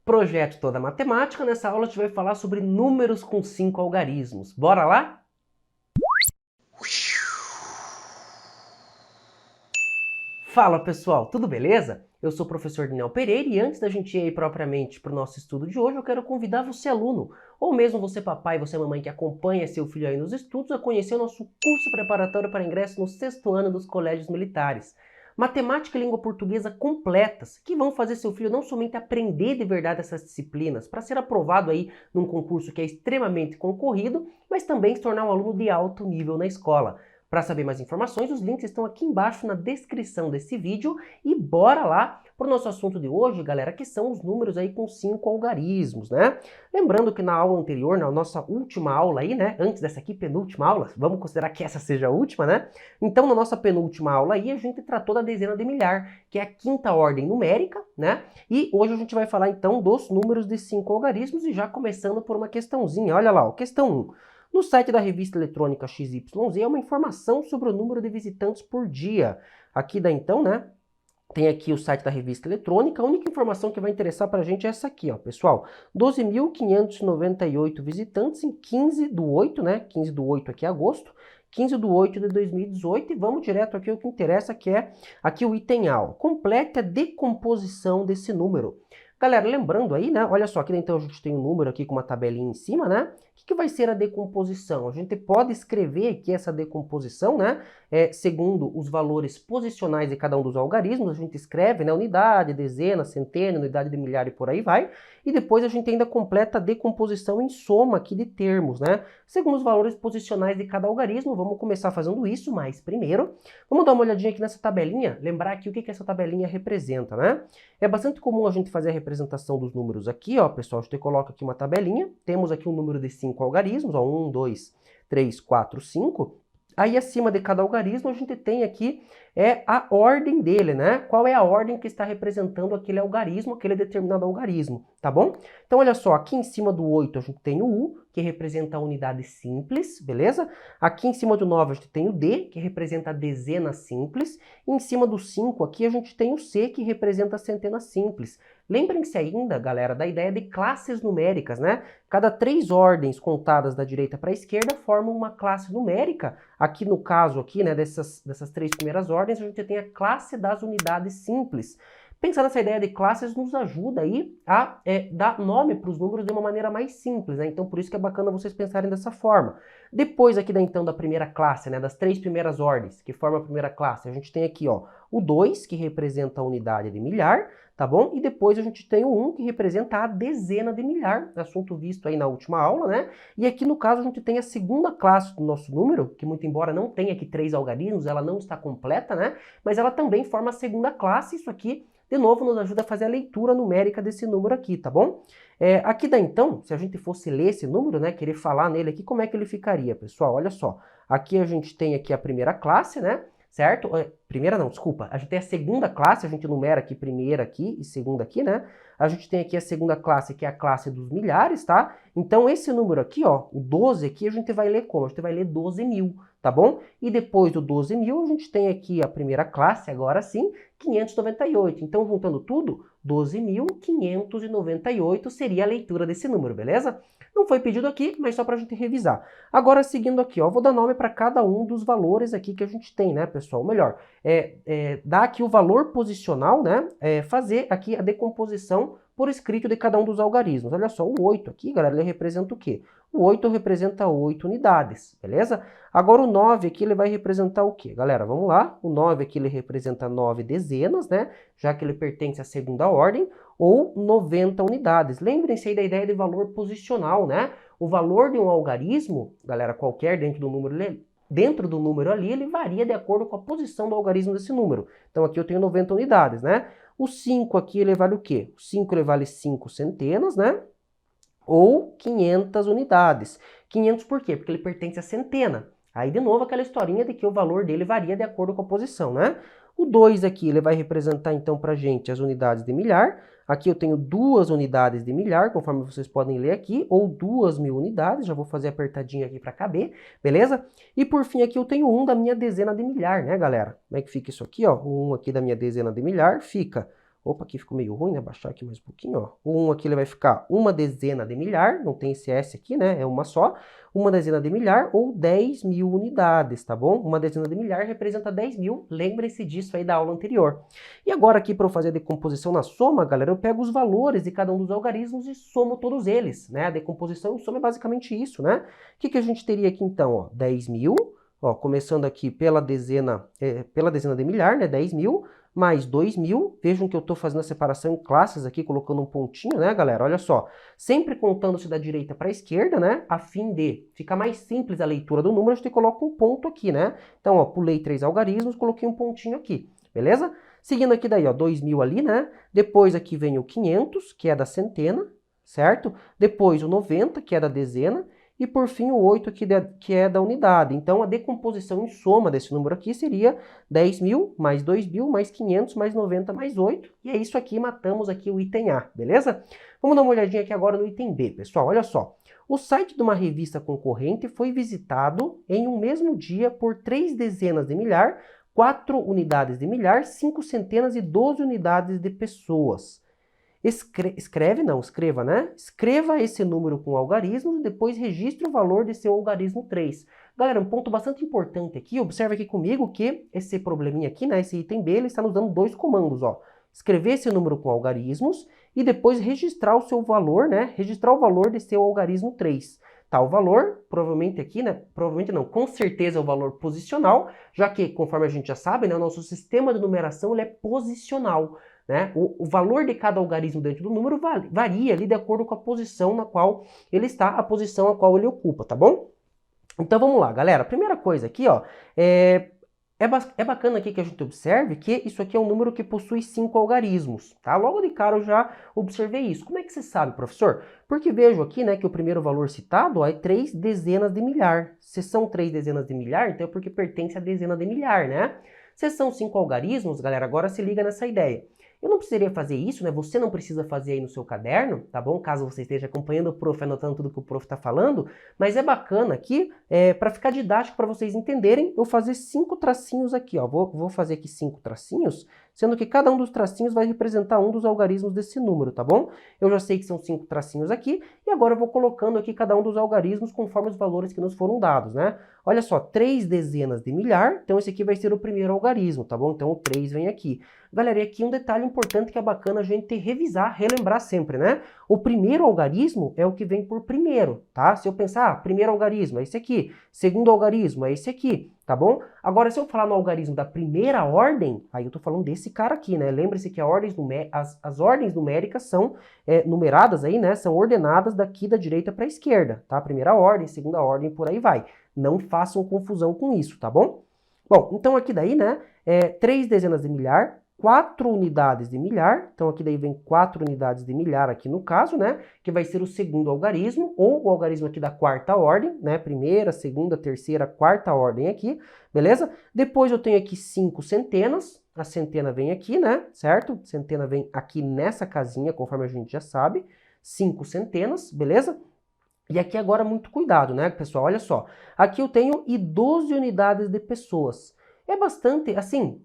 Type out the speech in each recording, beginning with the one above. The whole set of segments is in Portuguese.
Projeto Toda Matemática. Nessa aula a gente vai falar sobre números com 5 algarismos. Bora lá? Fala pessoal, tudo beleza? Eu sou o professor Daniel Pereira e antes da gente ir aí propriamente para o nosso estudo de hoje, eu quero convidar você aluno, ou mesmo você papai, você mamãe que acompanha seu filho aí nos estudos, a conhecer o nosso curso preparatório para ingresso no 6º ano dos colégios militares. Matemática e língua portuguesa completas, que vão fazer seu filho não somente aprender de verdade essas disciplinas, para ser aprovado aí num concurso que é extremamente concorrido, mas também se tornar um aluno de alto nível na escola. Para saber mais informações, os links estão aqui embaixo na descrição desse vídeo e bora lá para o nosso assunto de hoje, galera, que são os números aí com 5 algarismos, né? Lembrando que na aula anterior, na nossa última aula aí, né, antes dessa aqui, penúltima aula, vamos considerar que essa seja a última, né? Então, na nossa penúltima aula aí, a gente tratou da dezena de milhar, que é a 5ª ordem numérica, né? E hoje a gente vai falar então dos números de 5 algarismos e já começando por uma questãozinha, olha lá, ó, questão 1. No site da revista eletrônica XYZ é uma informação sobre o número de visitantes por dia. Aqui dá então, né? Tem aqui o site da revista eletrônica. A única informação que vai interessar para a gente é essa aqui, ó, pessoal. 12.598 visitantes em 15/8, né? 15/8 aqui é agosto. 15/8 de 2018 e vamos direto aqui ao que interessa, que é aqui o item A. Complete a decomposição desse número. Galera, lembrando aí, né? Olha só, aqui então a gente tem um número aqui com uma tabelinha em cima, né? O que vai ser a decomposição? A gente pode escrever aqui essa decomposição, né? Segundo os valores posicionais de cada um dos algarismos, a gente escreve, né? Unidade, dezena, centena, unidade de milhar e por aí vai. E depois a gente ainda completa a decomposição em soma aqui de termos, né? Segundo os valores posicionais de cada algarismo, vamos começar fazendo isso, mas primeiro, vamos dar uma olhadinha aqui nessa tabelinha, lembrar aqui o que essa tabelinha representa, né? É bastante comum a gente fazer a representação dos números aqui, ó, pessoal, a gente coloca aqui uma tabelinha, temos aqui um número de 5 algarismos, ó, 1, 2, 3, 4, 5. Aí acima de cada algarismo a gente tem aqui a ordem dele, né? Qual é a ordem que está representando aquele algarismo, aquele determinado algarismo, tá bom? Então olha só, aqui em cima do 8 a gente tem o U, que representa a unidade simples, beleza? Aqui em cima do 9 a gente tem o D, que representa a dezena simples. E em cima do 5 aqui a gente tem o C, que representa a centena simples. Lembrem-se ainda, galera, da ideia de classes numéricas, né? Cada 3 ordens contadas da direita para a esquerda formam uma classe numérica. Aqui no caso aqui, né, dessas 3 primeiras ordens, a gente tem a classe das unidades simples. Pensar nessa ideia de classes nos ajuda aí a dar nome para os números de uma maneira mais simples, né? Então por isso que é bacana vocês pensarem dessa forma. Depois aqui então da primeira classe, né, das 3 primeiras ordens que formam a primeira classe, a gente tem aqui, ó, o 2, que representa a unidade de milhar, tá bom? E depois a gente tem o 1, que representa a dezena de milhar, assunto visto aí na última aula, né? E aqui no caso a gente tem a segunda classe do nosso número, que muito embora não tenha aqui 3 algarismos, ela não está completa, né? Mas ela também forma a segunda classe, isso aqui de novo, nos ajuda a fazer a leitura numérica desse número aqui, tá bom? Aqui dá então, se a gente fosse ler esse número, né, querer falar nele aqui, como é que ele ficaria, pessoal? Olha só, aqui a gente tem aqui a primeira classe, né, certo? Primeira não, desculpa, a gente tem a segunda classe, a gente numera aqui primeira aqui e segunda aqui, né? A gente tem aqui a segunda classe, que é a classe dos milhares, tá? Então esse número aqui, ó, o 12 aqui, a gente vai ler como? A gente vai ler 12.000, tá bom? E depois do 12.000, a gente tem aqui a primeira classe, agora sim, 598. Então, juntando tudo, 12.598 seria a leitura desse número, beleza? Não foi pedido aqui, mas só para a gente revisar. Agora, seguindo aqui, ó, vou dar nome para cada um dos valores aqui que a gente tem, né, pessoal? Ou melhor, dar aqui o valor posicional, né? Fazer aqui a decomposição por escrito de cada um dos algarismos. Olha só, o 8 aqui, galera, ele representa o quê? O 8 representa 8 unidades, beleza? Agora o 9 aqui, ele vai representar o quê? Galera, vamos lá. O 9 aqui, ele representa 9 dezenas, né? Já que ele pertence à segunda ordem, ou 90 unidades. Lembrem-se aí da ideia de valor posicional, né? O valor de um algarismo, galera, qualquer dentro do número ali, ele varia de acordo com a posição do algarismo desse número. Então aqui eu tenho 90 unidades, né? O 5 aqui, ele vale o quê? O 5 ele vale 5 centenas, né? Ou 500 unidades. 500 por quê? Porque ele pertence à centena. Aí, de novo, aquela historinha de que o valor dele varia de acordo com a posição, né? O 2 aqui, ele vai representar, então, para a gente as unidades de milhar. Aqui eu tenho 2 unidades de milhar, conforme vocês podem ler aqui, ou 2.000 unidades. Já vou fazer apertadinho aqui para caber, beleza? E, por fim, aqui eu tenho 1 da minha dezena de milhar, né, galera? Como é que fica isso aqui, ó? O 1 aqui da minha dezena de milhar fica Opa, aqui ficou meio ruim, né? Baixar aqui mais um pouquinho, ó. O 1 aqui ele vai ficar uma dezena de milhar, não tem esse S aqui, né? É uma só. Uma dezena de milhar ou 10.000 unidades, tá bom? Uma dezena de milhar representa 10.000, lembrem-se disso aí da aula anterior. E agora aqui para eu fazer a decomposição na soma, galera, eu pego os valores de cada um dos algarismos e somo todos eles, né? A decomposição em soma é basicamente isso, né? O que a gente teria aqui então, ó? 10.000, ó, começando aqui pela dezena de milhar, né? 10.000, mais 2.000, vejam que eu estou fazendo a separação em classes aqui, colocando um pontinho, né, galera? Olha só, sempre contando-se da direita para a esquerda, né? A fim de ficar mais simples a leitura do número, a gente coloca um ponto aqui, né? Então, ó, pulei 3 algarismos, coloquei um pontinho aqui, beleza? Seguindo aqui daí, ó, 2.000 ali, né? Depois aqui vem o 500, que é da centena, certo? Depois o 90, que é da dezena, e por fim o 8, que é da unidade. Então a decomposição em soma desse número aqui seria 10.000 mais 2.000 mais 500 mais 90 mais 8. E é isso aqui, matamos aqui o item A, beleza? Vamos dar uma olhadinha aqui agora no item B, pessoal. Olha só. O site de uma revista concorrente foi visitado em um mesmo dia por 3 dezenas de milhar, 4 unidades de milhar, 5 centenas e 12 unidades de pessoas. Escreva, né? Escreva esse número com algarismos e depois registre o valor de seu algarismo 3. Galera, um ponto bastante importante aqui, observe aqui comigo que esse probleminha aqui, né, esse item B, ele está nos dando 2 comandos, ó. Escrever esse número com algarismos e depois registrar o seu valor, né? Registrar o valor de seu algarismo 3. Tá, o valor, provavelmente aqui, né? Provavelmente não, com certeza é o valor posicional, já que, conforme a gente já sabe, né, o nosso sistema de numeração ele é posicional. Né? O valor de cada algarismo dentro do número varia ali de acordo com a posição na qual ele está, a posição a qual ele ocupa, tá bom? Então vamos lá, galera. Primeira coisa aqui, ó, é bacana aqui que a gente observe que isso aqui é um número que possui 5 algarismos, tá? Logo de cara eu já observei isso. Como é que você sabe, professor? Porque vejo aqui, né, que o primeiro valor citado, ó, é 3 dezenas de milhar. Se são 3 dezenas de milhar, então é porque pertence a dezena de milhar, né? Se são 5 algarismos, galera, agora se liga nessa ideia. Eu não precisaria fazer isso, né? Você não precisa fazer aí no seu caderno, tá bom? Caso você esteja acompanhando o prof, anotando tudo que o prof está falando, mas é bacana aqui, para ficar didático para vocês entenderem, eu fazer 5 tracinhos aqui, ó. Vou fazer aqui 5 tracinhos, sendo que cada um dos tracinhos vai representar um dos algarismos desse número, tá bom? Eu já sei que são 5 tracinhos aqui, e agora eu vou colocando aqui cada um dos algarismos conforme os valores que nos foram dados, né? Olha só, 3 dezenas de milhar, então esse aqui vai ser o primeiro algarismo, tá bom? Então o 3 vem aqui. Galera, e aqui um detalhe importante que é bacana a gente revisar, relembrar sempre, né? O primeiro algarismo é o que vem por primeiro, tá? Se eu pensar, primeiro algarismo é esse aqui, segundo algarismo é esse aqui, tá bom? Agora, se eu falar no algarismo da primeira ordem, aí eu tô falando desse cara aqui, né? Lembre-se que as ordens numéricas são numeradas aí, né? São ordenadas daqui da direita para a esquerda, tá? Primeira ordem, segunda ordem, por aí vai. Não façam confusão com isso, tá bom? Bom, então aqui daí, né? 3 dezenas de milhar, 4 unidades de milhar, então aqui daí vem 4 unidades de milhar aqui no caso, né, que vai ser o segundo algarismo, ou o algarismo aqui da quarta ordem, né, primeira, segunda, terceira, quarta ordem aqui, beleza? Depois eu tenho aqui 5 centenas, a centena vem aqui, né, certo? Centena vem aqui nessa casinha, conforme a gente já sabe, 5 centenas, beleza? E aqui agora muito cuidado, né, pessoal? Olha só, aqui eu tenho 12 unidades de pessoas. É bastante, assim,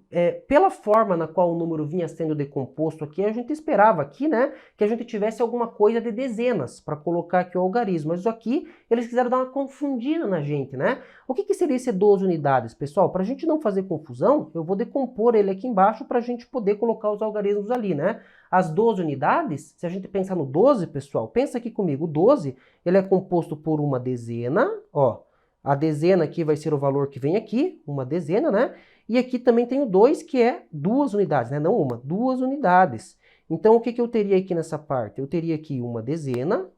pela forma na qual o número vinha sendo decomposto aqui, a gente esperava aqui, né, que a gente tivesse alguma coisa de dezenas para colocar aqui o algarismo. Mas aqui eles quiseram dar uma confundida na gente, né? O que seria esse 12 unidades, pessoal? Para a gente não fazer confusão, eu vou decompor ele aqui embaixo para a gente poder colocar os algarismos ali, né? As 12 unidades, se a gente pensar no 12, pessoal, pensa aqui comigo, o 12, ele é composto por uma dezena, ó. A dezena aqui vai ser o valor que vem aqui, uma dezena, né? E aqui também tem o 2, que é 2 unidades, né? Não uma, 2 unidades. Então, o que eu teria aqui nessa parte? Eu teria aqui uma dezena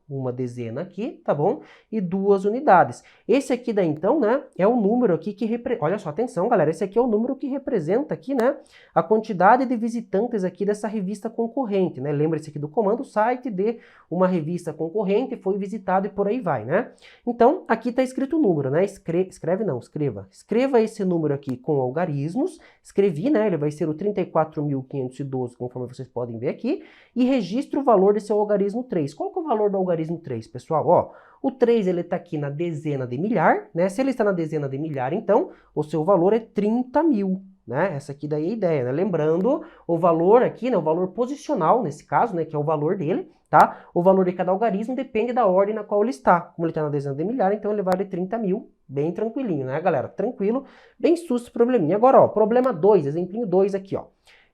aqui, tá bom? E 2 unidades. Esse aqui daí, então, né, é o número aqui que representa... Olha só, atenção, galera, esse aqui é o número que representa aqui, né, a quantidade de visitantes aqui dessa revista concorrente, né? Lembra-se aqui do comando, o site de uma revista concorrente foi visitado e por aí vai, né? Então, aqui está escrito o número, né? Escreva. Escreva esse número aqui com algarismos. Escrevi, né? Ele vai ser o 34.512, conforme vocês podem ver aqui. E registre o valor desse algarismo 3. Qual que é o valor do algarismo 3, pessoal? Ó, o 3 ele está aqui na dezena de milhar, né? Se ele está na dezena de milhar, então, o seu valor é 30.000. né? Essa aqui daí é a ideia, né? Lembrando o valor aqui, né? O valor posicional, nesse caso, né? Que é o valor dele, tá? O valor de cada algarismo depende da ordem na qual ele está. Como ele está na dezena de milhar, então ele vale 30 mil. Bem tranquilinho, né, galera? Tranquilo, bem susto esse probleminha. Agora, ó, problema 2, exemplinho 2 aqui, ó.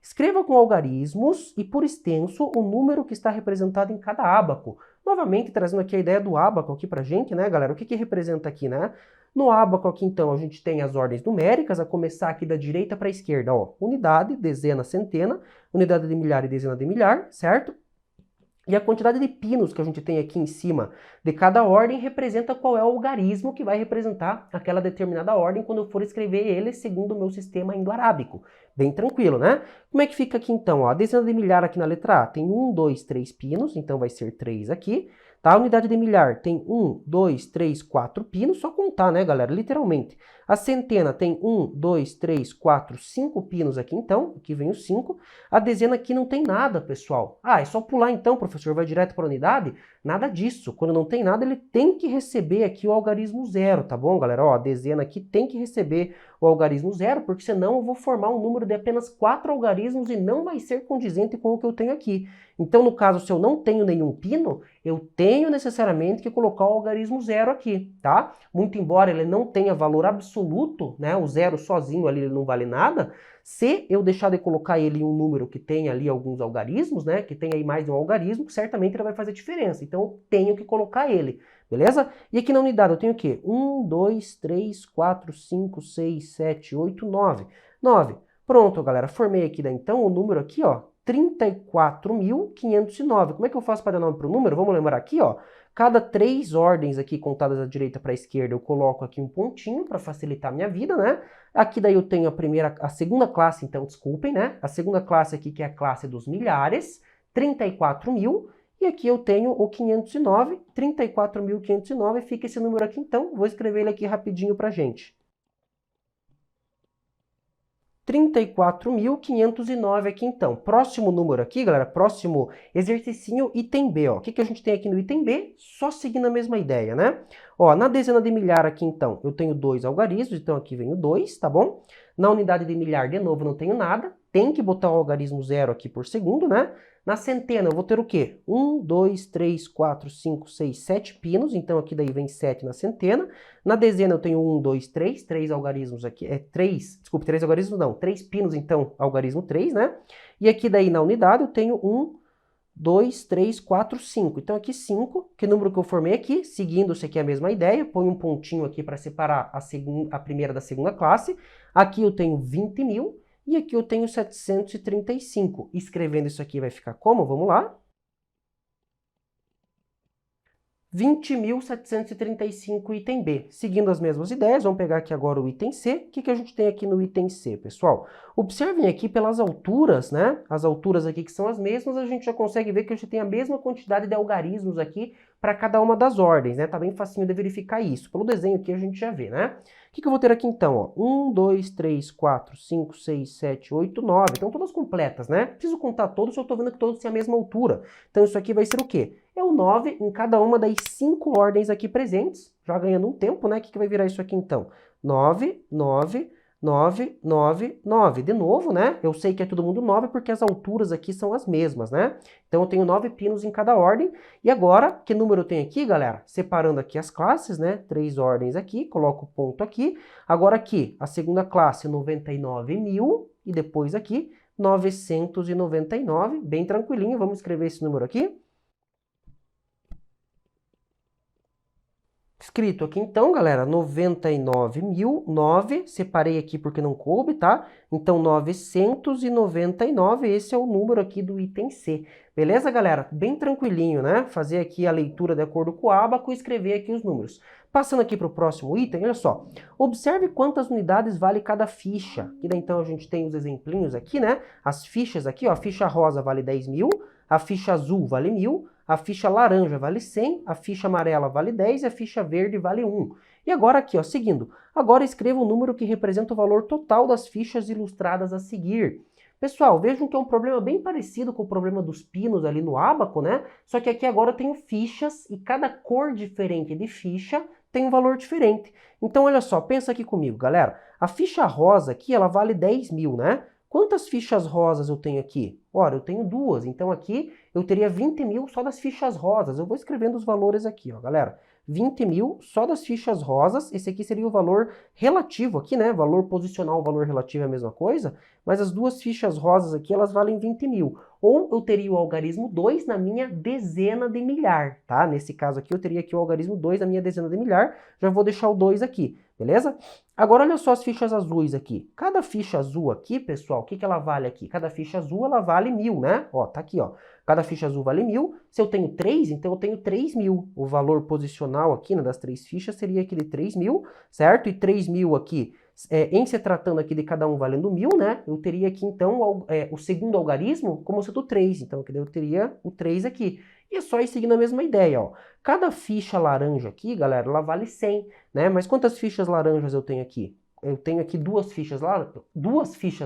Escreva com algarismos e, por extenso, o número que está representado em cada ábaco. Novamente, trazendo aqui a ideia do ábaco aqui pra gente, né, galera? O que que representa aqui, né? No ábaco aqui, então, a gente tem as ordens numéricas, a começar aqui da direita para a esquerda, ó. Unidade, dezena, centena, unidade de milhar e dezena de milhar, certo? E a quantidade de pinos que a gente tem aqui em cima de cada ordem representa qual é o algarismo que vai representar aquela determinada ordem quando eu for escrever ele segundo o meu sistema indo-arábico. Bem tranquilo, né? Como é que fica aqui então? Ó, a dezena de milhar aqui na letra A tem 1, 2, 3 pinos, então vai ser 3 aqui. Tá? A unidade de milhar tem 1, 2, 3, 4 pinos, só contar, né, galera? Literalmente. A centena tem 1, 2, 3, 4, 5 pinos aqui, então. Aqui vem o 5. A dezena aqui não tem nada, pessoal. Ah, é só pular então, professor, vai direto para a unidade? Nada disso. Quando não tem nada, ele tem que receber aqui o algarismo zero, tá bom, galera? Ó, a dezena aqui tem que receber o algarismo zero, porque senão eu vou formar um número de apenas 4 algarismos e não vai ser condizente com o que eu tenho aqui. Então, no caso, se eu não tenho nenhum pino, eu tenho necessariamente que colocar o algarismo zero aqui, tá? Muito embora ele não tenha valor absoluto, né? O zero sozinho ali ele não vale nada. Se eu deixar de colocar ele em um número que tem ali alguns algarismos, né? Que tem aí mais de um algarismo, certamente ele vai fazer diferença. Então, eu tenho que colocar ele, beleza? E aqui na unidade eu tenho o quê? 1, 2, 3, 4, 5, 6, 7, 8, 9. 9. Pronto, galera. Formei aqui, né, então, o número aqui, ó. 34.509. Como é que eu faço para dar nome para o número? Vamos lembrar aqui, ó. Cada 3 ordens aqui contadas da direita para a esquerda, eu coloco aqui um pontinho para facilitar a minha vida, né? Aqui daí eu tenho a segunda classe, então, desculpem, né? A segunda classe aqui, que é a classe dos milhares, 34 mil. E aqui eu tenho o 509, 34.509, fica esse número aqui, então. Vou escrever ele aqui rapidinho para gente. 34.509 aqui então. Próximo número aqui, galera, próximo exercicinho, item B, ó. O que que a gente tem aqui no item B? Só seguindo a mesma ideia, né? Ó, na dezena de milhar aqui então, eu tenho 2 algarismos, então aqui vem o 2, tá bom? Na unidade de milhar, de novo, não tenho nada. Tem que botar o algarismo zero aqui por segundo, né? Na centena, eu vou ter o quê? 1, 2, 3, 4, 5, 6, 7 pinos, então aqui daí vem 7 na centena. Na dezena eu tenho 1, 2, 3, 3 algarismos aqui, 3 algarismos não, 3 pinos, então, algarismo 3, né? E aqui daí na unidade eu tenho 1, 2, 3, 4, 5. Então aqui 5, que número que eu formei aqui, seguindo-se aqui a mesma ideia, põe um pontinho aqui para separar a primeira da segunda classe. Aqui eu tenho 20 mil. E aqui eu tenho 735. Escrevendo isso aqui vai ficar como? Vamos lá. 20.735 item B. Seguindo as mesmas ideias, vamos pegar aqui agora o item C. O que que a gente tem aqui no item C, pessoal? Observem aqui pelas alturas, né? As alturas aqui que são as mesmas, a gente já consegue ver que a gente tem a mesma quantidade de algarismos aqui para cada uma das ordens, né? Tá bem facinho de verificar isso. Pelo desenho aqui a gente já vê, né? O que que eu vou ter aqui então? Ó? 1, 2, 3, 4, 5, 6, 7, 8, 9. Então todas completas, né? Preciso contar todos se eu estou vendo que todos têm a mesma altura. Então isso aqui vai ser o quê? É o 9 em cada uma das 5 ordens aqui presentes, já ganhando um tempo, né? O que que vai virar isso aqui então? 9, 9, 9, 9, 9. De novo, né? Eu sei que é todo mundo 9 porque as alturas aqui são as mesmas, né? Então eu tenho 9 pinos em cada ordem. E agora, que número eu tenho aqui, galera? Separando aqui as classes, né? 3 ordens aqui, coloco o ponto aqui. Agora aqui, a segunda classe, 99 mil. E depois aqui, 999. Bem tranquilinho, vamos escrever esse número aqui. Escrito aqui então, galera, 99.009, separei aqui porque não coube, tá? Então, 999, esse é o número aqui do item C. Beleza, galera? Bem tranquilinho, né? Fazer aqui a leitura de acordo com o ábaco e escrever aqui os números. Passando aqui para o próximo item, olha só. Observe quantas unidades vale cada ficha. E daí, então, a gente tem os exemplinhos aqui, né? As fichas aqui, ó, a ficha rosa vale 10 mil, a ficha azul vale 1000, a ficha laranja vale 100, a ficha amarela vale 10 e a ficha verde vale 1. E agora aqui, ó, seguindo. Agora escreva o número que representa o valor total das fichas ilustradas a seguir. Pessoal, vejam que é um problema bem parecido com o problema dos pinos ali no ábaco, né? Só que aqui agora eu tenho fichas e cada cor diferente de ficha tem um valor diferente. Então, olha só, pensa aqui comigo, galera. A ficha rosa aqui, ela vale 10 mil, né? Quantas fichas rosas eu tenho aqui? Ora, eu tenho duas, então aqui eu teria 20 mil só das fichas rosas. Eu vou escrevendo os valores aqui, ó, galera. 20 mil só das fichas rosas, esse aqui seria o valor relativo aqui, né? Valor posicional, valor relativo é a mesma coisa, mas as duas fichas rosas aqui, elas valem 20 mil. Ou eu teria o algarismo 2 na minha dezena de milhar, tá? Nesse caso aqui, eu teria aqui o algarismo 2 na minha dezena de milhar, já vou deixar o 2 aqui, beleza? Agora, olha só as fichas azuis aqui. Cada ficha azul aqui, pessoal, o que ela vale aqui? Cada ficha azul, ela vale 1000, né? Ó, tá aqui, ó. Cada ficha azul vale 1000. Se eu tenho 3, então eu tenho 3 mil. O valor posicional aqui, né, das 3 fichas, seria aquele 3 mil, certo? E 3 mil aqui, em se tratando aqui de cada um valendo 1000, né? Eu teria aqui, então, o segundo algarismo como sendo 3. Então, eu teria o 3 aqui. E é só ir seguindo a mesma ideia, ó. Cada ficha laranja aqui, galera, ela vale 100, né? Mas quantas fichas laranjas eu tenho aqui? Eu tenho aqui duas fichas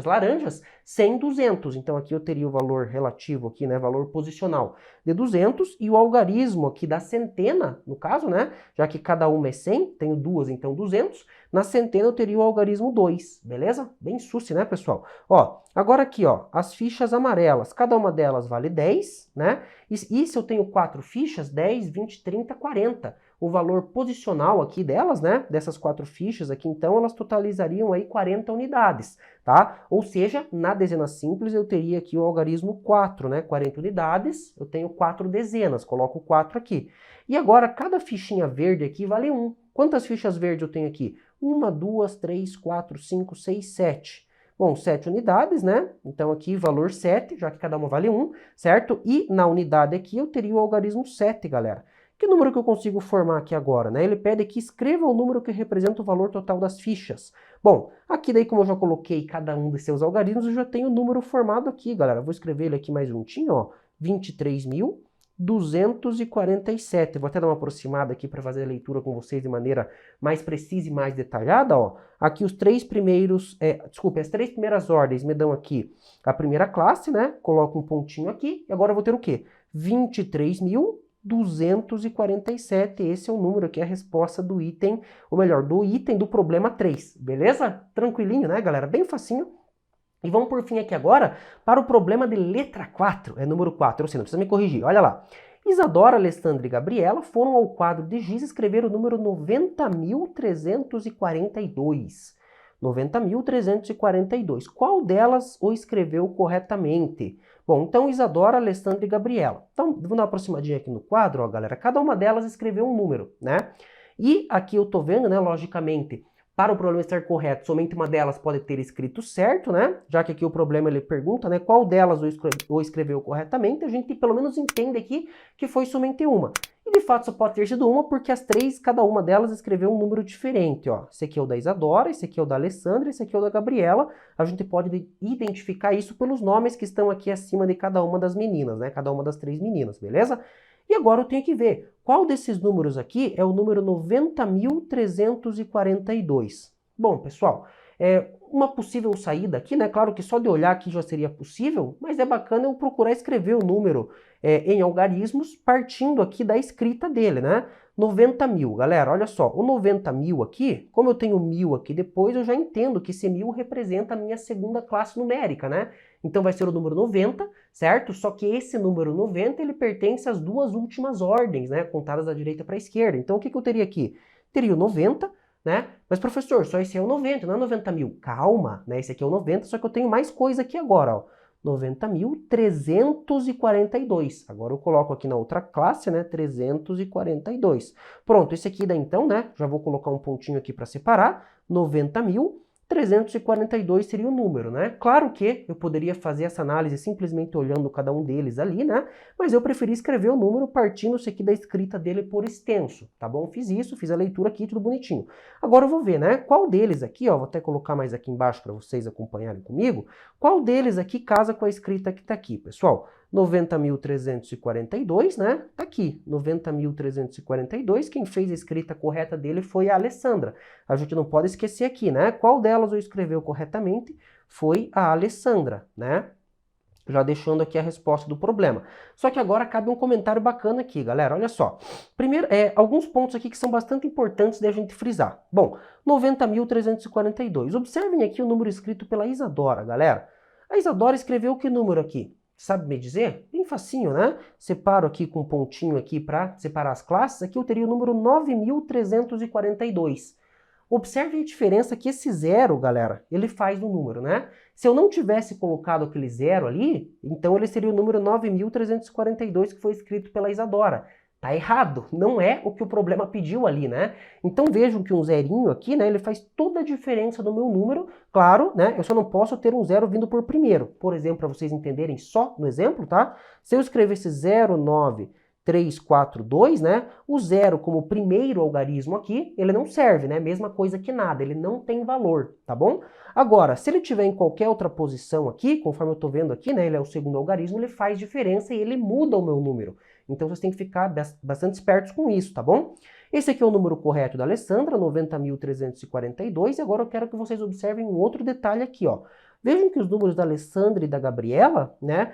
laranjas, 100, 200. Então aqui eu teria o valor relativo aqui, né, valor posicional de 200 e o algarismo aqui da centena, no caso, né, já que cada uma é 100, tenho duas, então 200. Na centena eu teria o algarismo 2, beleza? Bem suci, né, pessoal? Ó, agora aqui, ó, as fichas amarelas, cada uma delas vale 10, né? E se eu tenho 4 fichas, 10, 20, 30, 40. O valor posicional aqui delas, né, dessas 4 fichas aqui, então, elas totalizariam aí 40 unidades, tá? Ou seja, na dezena simples eu teria aqui o algarismo 4, né, 40 unidades, eu tenho 4 dezenas, coloco 4 aqui. E agora, cada fichinha verde aqui vale 1. Quantas fichas verdes eu tenho aqui? 1, 2, 3, 4, 5, 6, 7. Bom, 7 unidades, né? Então aqui valor 7, já que cada uma vale 1, certo? E na unidade aqui eu teria o algarismo 7, galera. Que número que eu consigo formar aqui agora, né? Ele pede que escreva o número que representa o valor total das fichas. Bom, aqui daí como eu já coloquei cada um de seus algarismos, eu já tenho o número formado aqui, galera. Vou escrever ele aqui mais juntinho, ó. 23.247. Vou até dar uma aproximada aqui para fazer a leitura com vocês de maneira mais precisa e mais detalhada, ó. Aqui os três primeiros, as 3 primeiras ordens me dão aqui a primeira classe, né? Coloco um pontinho aqui e agora eu vou ter o quê? 23.247, esse é o número aqui, a resposta do item, ou melhor, do item do problema 3, beleza? Tranquilinho, né, galera? Bem facinho. E vamos por fim aqui agora para o problema de letra 4, é número 4, ou seja, não precisa me corrigir, olha lá. Isadora, Alessandra e Gabriela foram ao quadro de giz escrever o número 90.342. 90.342. Qual delas o escreveu corretamente? Bom, então Isadora, Alessandra e Gabriela. Então, vamos dar uma aproximadinha aqui no quadro, ó, galera. Cada uma delas escreveu um número, né? E aqui eu tô vendo, né, logicamente, para o problema estar correto, somente uma delas pode ter escrito certo, né? Já que aqui o problema ele pergunta, né, qual delas o escreveu corretamente, a gente pelo menos entende aqui que foi somente uma. E de fato só pode ter sido uma porque as 3, cada uma delas escreveu um número diferente, ó. Esse aqui é o da Isadora, esse aqui é o da Alessandra, esse aqui é o da Gabriela. A gente pode identificar isso pelos nomes que estão aqui acima de cada uma das meninas, né? Cada uma das 3 meninas, beleza? E agora eu tenho que ver qual desses números aqui é o número 90.342. Bom, pessoal, uma possível saída aqui, né? Claro que só de olhar aqui já seria possível, mas é bacana eu procurar escrever o número em algarismos partindo aqui da escrita dele, né? 90.000, galera, olha só, o 90.000 aqui, como eu tenho 1000 aqui depois, eu já entendo que esse 1000 representa a minha segunda classe numérica, né? Então vai ser o número 90, certo? Só que esse número 90, ele pertence às duas últimas ordens, né? Contadas da direita para a esquerda. Então o que eu teria aqui? Teria o 90, né? Mas professor, só esse é o 90, não é 90.000. Calma, né? Esse aqui é o 90, só que eu tenho mais coisa aqui agora, ó. 90.342. Agora eu coloco aqui na outra classe, né, 342. Pronto, esse aqui daí então, né, já vou colocar um pontinho aqui para separar. 90.342 seria o número, né? Claro que eu poderia fazer essa análise simplesmente olhando cada um deles ali, né? Mas eu preferi escrever o número partindo-se aqui da escrita dele por extenso, tá bom? Fiz isso, fiz a leitura aqui, tudo bonitinho. Agora eu vou ver, né? Qual deles aqui, ó, vou até colocar mais aqui embaixo para vocês acompanharem comigo, qual deles aqui casa com a escrita que tá aqui, pessoal? 90.342, né? Tá aqui, 90.342. Quem fez a escrita correta dele foi a Alessandra. A gente não pode esquecer aqui, né? Qual delas o escreveu corretamente foi a Alessandra, né? Já deixando aqui a resposta do problema. Só que agora cabe um comentário bacana aqui, galera. Olha só. Primeiro, alguns pontos aqui que são bastante importantes de a gente frisar. Bom, 90.342. Observem aqui o número escrito pela Isadora, galera. A Isadora escreveu que número aqui? Sabe me dizer? Bem facinho, né? Separo aqui com um pontinho aqui para separar as classes. Aqui eu teria o número 9.342. Observe a diferença que esse zero, galera, ele faz no número, né? Se eu não tivesse colocado aquele zero ali, então ele seria o número 9.342 que foi escrito pela Isadora. Tá errado, não é o que o problema pediu ali, né? Então vejam que um zerinho aqui, né, ele faz toda a diferença no meu número. Claro, né, eu só não posso ter um zero vindo por primeiro. Por exemplo, para vocês entenderem só no exemplo, tá? Se eu escrevesse 0,9342, né? O zero como primeiro algarismo aqui, ele não serve, né? Mesma coisa que nada, ele não tem valor, tá bom? Agora, se ele tiver em qualquer outra posição aqui, conforme eu tô vendo aqui, né? Ele é o segundo algarismo, ele faz diferença e ele muda o meu número. Então vocês têm que ficar bastante espertos com isso, tá bom? Esse aqui é o número correto da Alessandra, 90.342, e agora eu quero que vocês observem um outro detalhe aqui, ó. Vejam que os números da Alessandra e da Gabriela, né,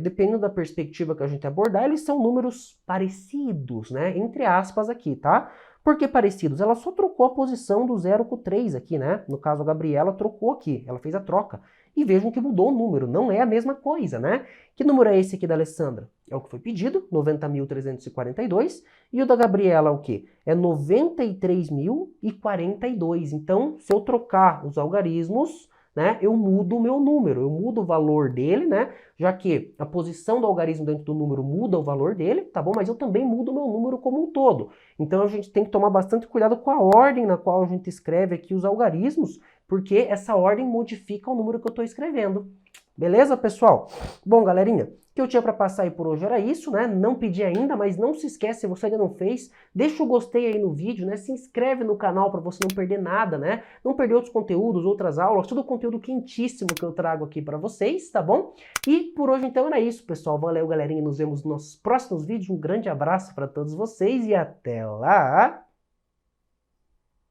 dependendo da perspectiva que a gente abordar, eles são números parecidos, né, entre aspas aqui, tá? Por que parecidos? Ela só trocou a posição do 0 com o 3 aqui, né? No caso, a Gabriela trocou aqui, ela fez a troca. E vejam que mudou o número, não é a mesma coisa, né? Que número é esse aqui da Alessandra? É o que foi pedido, 90.342. E o da Gabriela é o quê? É 93.042. Então, se eu trocar os algarismos, né, eu mudo o meu número, eu mudo o valor dele, né, já que a posição do algarismo dentro do número muda o valor dele, tá bom? Mas eu também mudo o meu número como um todo. Então a gente tem que tomar bastante cuidado com a ordem na qual a gente escreve aqui os algarismos, porque essa ordem modifica o número que eu estou escrevendo. Beleza, pessoal? Bom, galerinha, o que eu tinha para passar aí por hoje era isso, né? Não pedi ainda, mas não se esquece, se você ainda não fez, deixa o gostei aí no vídeo, né? Se inscreve no canal para você não perder nada, né? Não perder outros conteúdos, outras aulas, todo o conteúdo quentíssimo que eu trago aqui para vocês, tá bom? E por hoje então era isso, pessoal. Valeu, galerinha. Nos vemos nos nossos próximos vídeos. Um grande abraço para todos vocês e até lá!